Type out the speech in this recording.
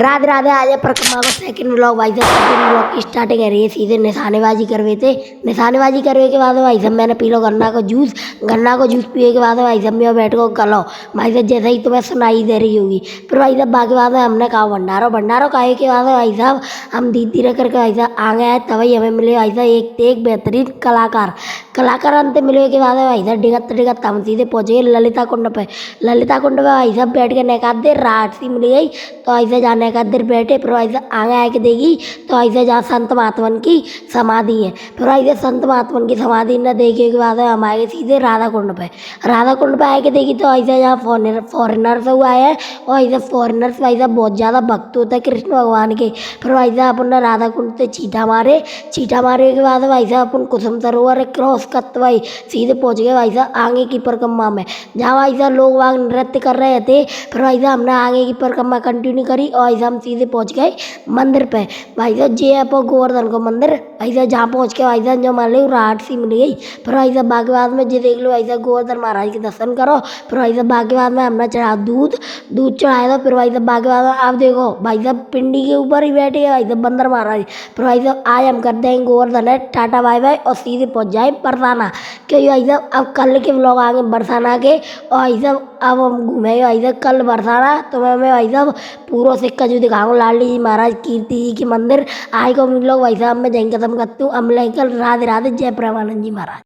राधे राधे। आज परिक्रमा का सेकंड व्लॉग भाई साहब। सेकंड व्लॉग की स्टार्टिंग है रही है सीधे निशानेबाजी करवे थे। निशानेबाजी करवे के बाद भाई साहब मैंने पी लो गन्ना को जूस। गन्ना को जूस पिए के बाद भाई साहब मैं बैठ को गलो भाई साहब जैसे ही तुम्हें सुनाई दे रही होगी। फिर भाई साहब बाकी बाद में हमने कहा भंडारो भंडारो खाए के बाद भाई साहब हम धीरे धीरे करके भाई साहब आ गए हैं। तभी हमें मिले भाई साहब एक बेहतरीन कलाकार। कलाकार अंत मिलने के बाद भाई साहब डिगत डिगत हम सीधे पहुँचे ललिता कुंड पे। ललिता कुंड पे भाई साहब बैठ के नका देर रात सी मिल गई। तो ऐसे जाने का देर बैठे फिर ऐसे आगे आके देगी तो ऐसे जहाँ संत महात्मन की समाधि है। फिर ऐसे संत महात्मन की समाधि न देखे के बाद हम आए सीधे राधा कुंड पे। राधा कुंड पे आके देखी तो ऐसे जहाँ फॉरेनर से हुआ है और ऐसे फॉरेनर्स ऐसा बहुत ज़्यादा भक्त होता है कृष्ण भगवान के। फिर ऐसे अपन राधा कुंड से छीटा मारे। छीटा मारे के बाद ऐसा अपन कुसुम सरोवर क्रॉस करते भाई सीधे पहुँच गए भाई साहब आगे की परिक्रमा में, जहाँ ऐसा लोग वहाँ नृत्य कर रहे थे। फिर ऐसा हमने आगे की परिक्रमा कंटिन्यू करी और ऐसा हम सीधे पहुँच गए मंदिर पे। भाई साहब जे है गोवर्धन को मंदिर ऐसा जहाँ पहुँच के भाई साहब जो मान लो रात सी मिल गई। फिर ऐसा बाकी बाद में जे देख लो ऐसा गोवर्धन महाराज के दर्शन करो। फिर ऐसा बाकी बाद में हमने चढ़ा दूध चढ़ाया था। फिर भाई साहब बाकी बाद में आप देखो भाई साहब पिंडी के ऊपर ही बैठे हैं भाई साहब बंदर महाराज। फिर भाई साहब आज हम करते हैं गोवर्धन है टाटा बाय बाय और सीधे पहुँच जाए बरसाना, क्योंकि भाई साहब अब कल के व्लॉग आगे बरसाना के और भाई साहब अब हम घूमेंगे भाई साहब कल बरसाना। तो मैं भाई साहब पूरा सिक्का जो दिखाऊंगा लाली जी महाराज कीर्ति जी के मंदिर आए को हम लोग भाई साहब मैं जैन खत्म करती हूँ। अमले कल राधे राधे जय प्रेमानंद जी महाराज।